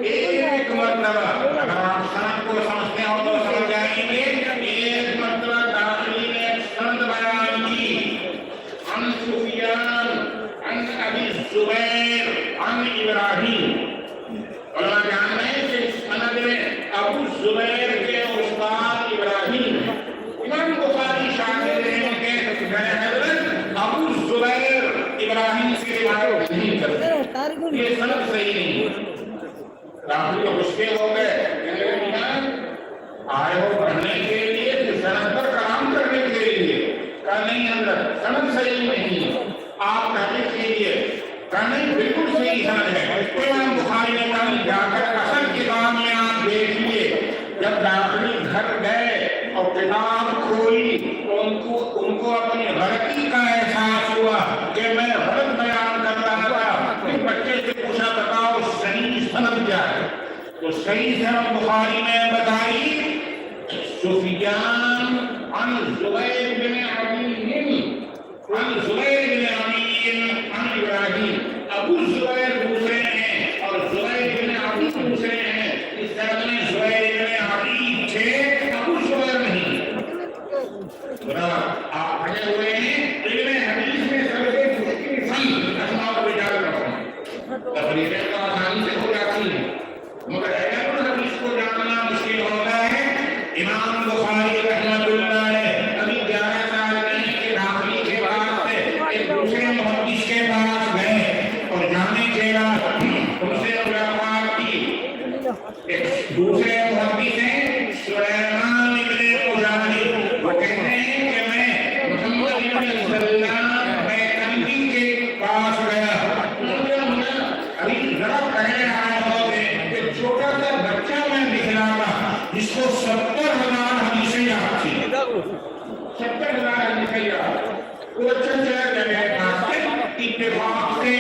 ایک مرتبہ، اگر آپ سند کو سمجھتے ہو تو سمجھ جائیں گے، ایک مرتبہ داخلی نے سند بیان کی، عن سفیان عن ابی الزبیر عن ابراہیم۔ علماء جانتے ہیں کہ اس سند میں ابو الزبیر کے استاد ابراہیم، امام بخاری شاگرد ہیں ان کے، میں حضرت ابو الزبیر ابراہیم سے روایت نہیں کرتے، یہ سند صحیح نہیں۔ داخلی غصے ہو گئے، آئے ہو پڑھنے کے لیے، سند پر کام کرنے کے لیے، کہا نہیں حضرت سند صحیح نہیں، آپ تحقیق کیجیے، کہا نہیں بالکل صحیح سند ہے۔ امام بخاری نے کہا جا کر اصل کتاب میں آپ دیکھیے۔ جب داخلی گھر گئے اور کتاب کھولی تو ان کو اپنی غلطی کا احساس ہوا کہ میں غلط بیان کر رہا تھا۔ پھر بچے سے پوچھا بتاؤ صحیح سند کیا ہے، تو صحیح سند بخاری نے بتائی، سفیان عن زبیر بن عبی عن زبیر بن عبی عن ابراہیم، ابو زبیر دوسرے ہیں اور زبیر بن عبی دوسرے ہیں، اس طرح میں زبیر بن عبی تھے، ابو زبیر نہیں۔ آپ پڑھے ہوئے ہیں علم حدیث میں سب سے مشکل فن اسماء الرجال کا، تقریریں تو آسانی سے ہو جاتی ہیں، مگر علم الحدیث کو جاننا مشکل ہوتا ہے۔ امام بخاری رحمۃ اللہ علیہ ابھی 11 سال کے داخلی کے بعد سے ایک دوسرے محدث کے پاس گئے اور جانے کے بعد ان سے ملاقات کی۔ ایک دوسرے محدث ہیں سلیمان ابن کہنے آئے ہوگے کہ چھوٹا سا بچہ میں دکھلانا جس کو 70,000 حدیثیں یاد تھی، 70,000 حدیثیں یاد، وہ بچہ چلا گیا اتفاق سے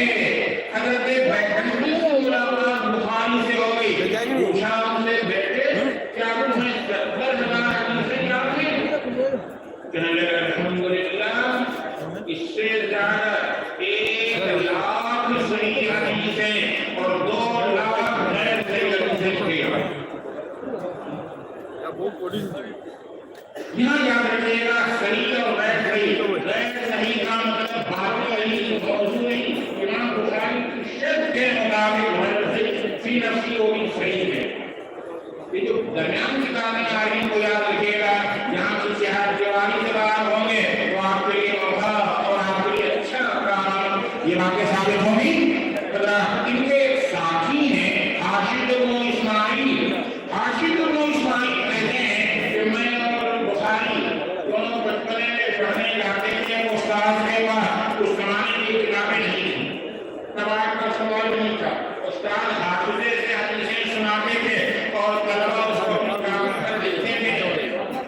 حضرت بیٹھنے کی ملاقات بخاری سے ہو گئی، شام سے بیٹھے کیا تمہیں 70,000 حدیثیں یاد تھی؟ کہنے لگا الحمدللہ اس سے زیادہ 1,00,000 صحیح حدیثیں اور 2,00,000 غیر صحیح حدیثیں تھی۔ یہاں یاد رکھیے گا صحیح اور غیر صحیح، غیر صحیح کا مطلب باقی حدیث موضوعی امام بخاری کی شرط کے مطابق غیر صحیح فی نفسی وہ بھی صحیح ہے۔ یہ جو درمیان کی کتابیں آ رہی ہیں وہ یاد رکھیے گا، یہاں سے صحت جوانی سے باہر ہوں گے تو آپ کے لیے موقع اور آپ کے لیے اچھا کام یہ باتیں ثابت ہوں گی۔ ان کے ساتھی ہیں حاشد بن اسماعیل، حاشد بن اسماعیل کہتے ہیں کہ میں اور بخاری دونوں بچپنے میں پڑھنے جاتے تھے، استاد کے پاس اس زمانے کی کتابیں نہیں تھیں، تباہ کا سوال نہیں تھا، استاد حافظے سے حدیثیں سناتے تھے اور طلبہ اس کو اپنی کام کر دیتے تھے۔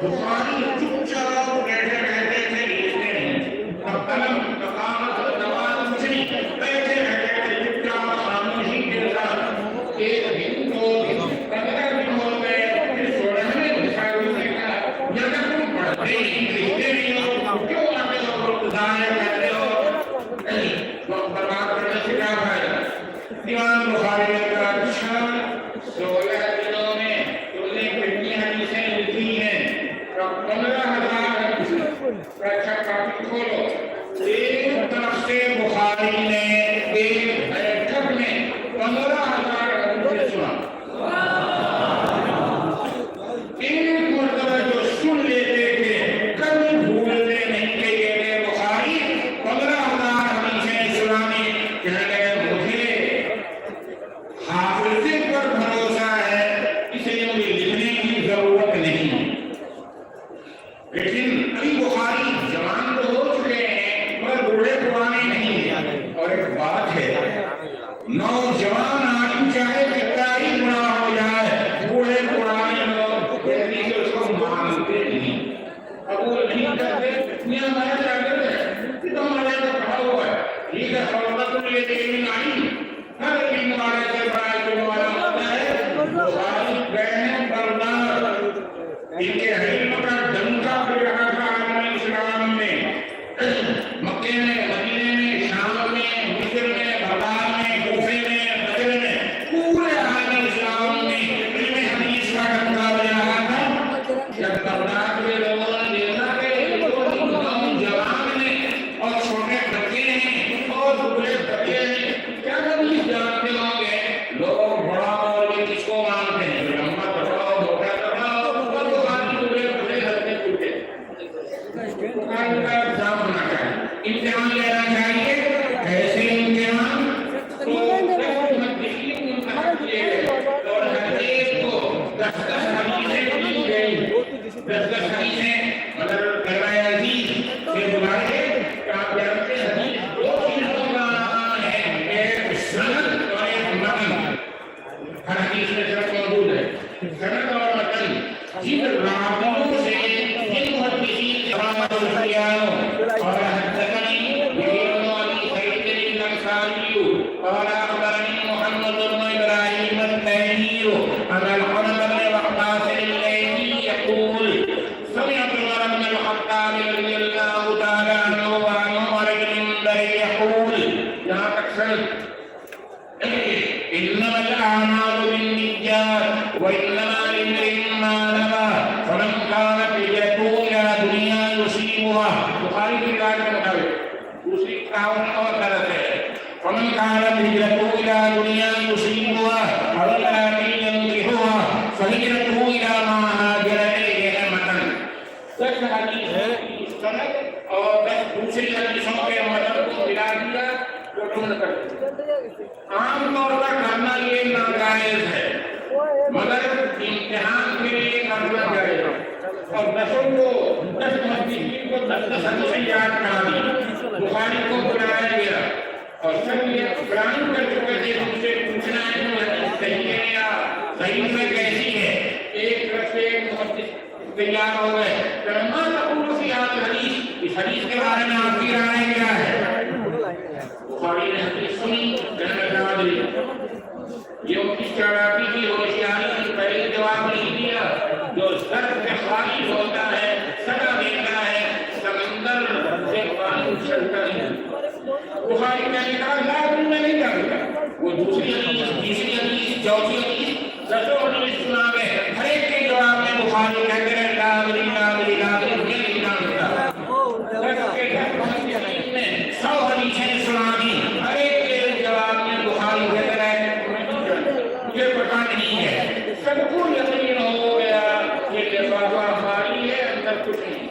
بخاری چپ چاپ بیٹھے رہتے تھے، لکھتے نہیں، اب قلم کتابت نواز کچھ نہیں، بیٹھے رہتے تھے چپ چاپ خاموشی کے ساتھ۔ ایک دن دو دن 15 دن ہو گئے، پھر 16 نے بخاری نے کہا جب تک تم پڑھتے نہیں لکھتے نہیں ہو کیوں آتے ہو ضائع کرتے ہو؟ وقت برباد کرنے سے کیا فائدہ؟ امام بخاری نے کہا اچھا 16 دنوں میں تم نے کتنی حدیثیں لکھی ہیں؟ 15,000 حدیثیں۔ اچھا کاپی کھولو، ایک طرف سے بخاری نے ایک بیٹھک میں 15,000 حدیثیں سنا۔ ایک مرتبہ جو سن لیتے تھے کبھی بھولتے نہیں کہ یہ بخاری 15,000 حدیثیں سنانے۔ کہنے لگے مجھے حافظے پر بھروسہ ہے اس لیے مجھے لکھنے کی ضرورت نہیں، لیکن ابھی بخاری جوان تو ہو چکے ہیں مگر بوڑھے پرانے نہیں ہیں۔ اور ایک بات ہے نوجوان آدمی چاہے کتنا ہی گناہ ہو جائے، بوڑھے پرانے لوگ کہتے ہیں کہ اس کو مانتے نہیں، قبول نہیں کرتے۔ یہ ہمارے شاگرد ہے، یہ تو ہمارے یہاں پڑھا ہوا ہے، ٹھیک ہے فوقت العلم آئی، ہر علم والے سے بڑا علم والا ہوتا ہے۔ بخاری گئے ہیں بردار، ان کے علم کا ڈنکا بھی رہا تھا عالم اسلام میں، مکے میں، مدینے میں، شام میں، مصر میں، بغداد میں، کوفے میں، بصرے میں، پورے عالم اسلام میں علم حدیث کا ڈنکا بھی رہا تھا۔ جب بغداد کے لوگوں نے دیکھا کہ یہ لوگ نوجوان ہیں اور چھوٹے بچے ہیں اور بوڑھے بچے ہیں، کیا حدیث جانتے ہوں گے؟ لوگ بڑا مولوی کس کو مانتے ہیں؟ لمبا پکڑاؤ، موٹا پکڑاؤ، اور بخاری بوڑھے بڑے ہلکے پھلکے۔ بخاری کا ایگزام ہونا چاہیے، امتحان لینا چاہیے، ایسے امتحان تو محدثین منتخب کیے گئے اور ہر ایک کو 10 حدیثیں دی گئی، 10 حدیثیں مگر کرائے عزیز سے بلائے کہ آپ جانتے ہیں حدیث 2 چیزوں کا نام ہے، ایک سند اور ایک متن۔ ہر حدیث میں سند موجود ہے، سند اور متن۔ جن راویوں سے جن محدثین سے روایت کی اور حدثنی ابن ابی سعید الانصاری قال اخبرني محمد بن ابراهيم التيمي عن الحسن بن وقاص الليثي يقول سمعت عمر بن الخطاب رضي الله تعالى عنه وعن عمر بن المنبر يقول يا اكثر انما الاعمال بالنيات وانما لامرئ ما نوى فمن كانت هجرته الى دنيا يصيبها بخاری کی روایت کے مطابق دوسری کہاوت اور طرح ہے فمن كانت هجرته الى دنيا يصيبها او امرأة ينكحها فهجرته الى ما هاجر اليه متن۔ 10 حدیث کی سند اور 10 دوسری حدیثوں کے متن کو ملا دیا تو ڈھونڈ کرتے۔ عام طور پر کرنا یہ ناجائز ہے مگر امتحان کے لیے کرنا جائز ہے۔ اور 10 محدثین کو 10 حدیثیں یاد کرا دی، بخاری کو بلایا گیا اور سب یہ قرآن کر چکے تھے ان سے پوچھنا ہے کہ حدیث صحیح ہے یا صحیح میں کیسی ہے. ایک طرف سے محدث تیار ہو گئے ما تقول فی هذه الحدیث، اس حدیث کے بارے میں آپ کی رائے کیا ہے؟ بخاری نے حدیث سنی، جنرل نادری یہ ان کی چالاکی کی ہوشیاری کی پہلے جواب نہیں دیا. جو سر سے خالی ہوتا ہے سدا دیتا ہے سمندر سے پانی اچھلتا ہے. بخاری نے کہا لا میں نہیں جانتا. وہ دوسری حدیث، تیسری حدیث، چوتھی حدیث، دسوں حدیث سنا گئے. ہر ایک کے جواب میں بخاری کہتے ہیں لا ادری لا ادری لا ادری میں نہیں جانتا. نے 100 حدیثیں سنا دی، ہر ایک کے جواب میں بخاری کہتے ہیں مجھے پتا نہیں ہے. سب کو یقین ہو گیا یہ لفافہ خالی ہے اندر کچھ نہیں.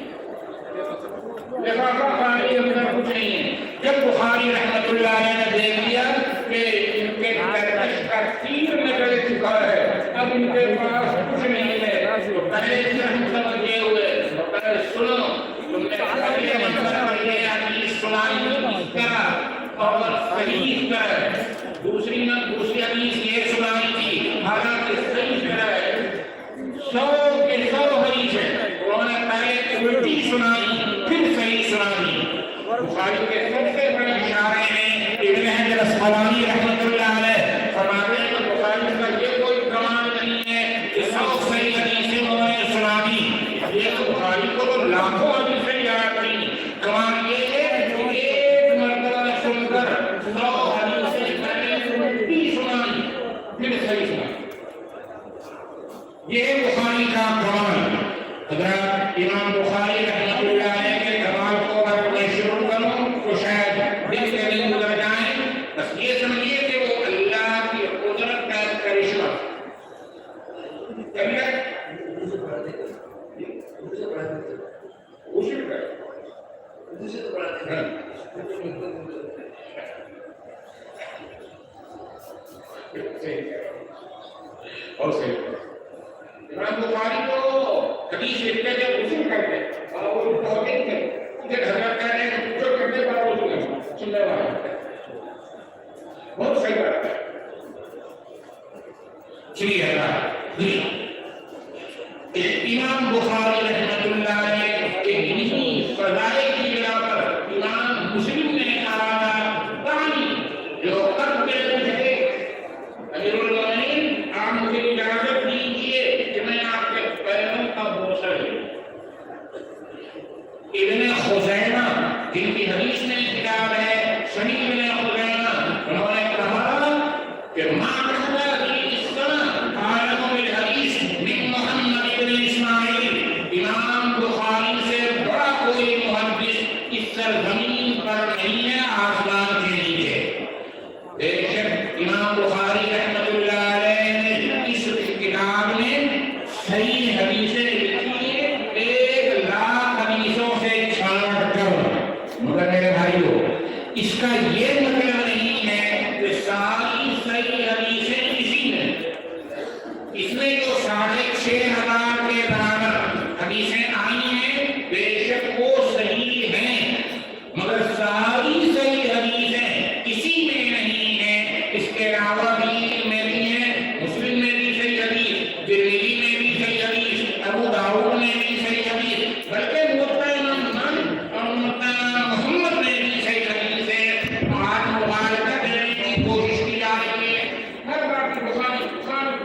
لفافہ خالی اندر کچھ نہیں ہے. جب بخاری رحمت اللہ علیہ نے دیکھ لیا کہ ان کے گردش کا تیر نکل چکا ہے، اب ان کے پاس کچھ نہیں ہے، تو پہلے سے ہم سمجھے ہوئے پہلے سنو تم نے پہلے منظر یہ حدیث سنائی اس طرح اور صحیح طرح، دوسری حدیث یہ سنائی تھی حالانکہ صحیح طرح ہے. 100 کے 100 حدیثیں انہوں نے پہلے الٹی سنائی پھر صحیح سنائی. بخاری کے سب سے بڑے اشارے ہیں ابن حجر اسقلانی رحمۃ اللہ علیہ فرماتے ہیں کہ بخاری کا یہ کوئی کمال نہیں ہے کہ 100 صحیح حدیثیں انہوں نے سنا دی. یہ تو بخاری کو تو لاکھوں حدیثیں یاد نہیں. کمال یہ ہے کہ ایک مرتبہ سن کر 100 حدیثیں پہلے الٹی سنائی پھر صحیح سنائی. یہ بخاری کا کمال. حضرات امام بخاری رحمۃ اللہ علیہ کے کمال کو اگر میں شروع کروں تو شاید دل کے دل گزر جائیں. بس یہ سمجھیے کہ وہ اللہ کی قدرت کا کرشمہ. اور صحیح امام بخاری کو حدیث لکھتے تھے غسل کرتے اور وہ توبہ کرتے کہ حضرت کہہ رہے ہیں جو کرنے پر وہ سننے والا بہت صحیح بات ہے. چلیے حضرات امام بخاری رحمۃ اللہ علیہ کے انہی فضائل کی بنا پر امام مسلم نے کہا پانی جو قد میں مجھے امیر المومنین آپ مجھے اجازت دیجیے کہ میں آپ کے پیروں کا بوسہ لوں. ابن خزیمہ جن کی حدیث میں کتاب ہے صحیح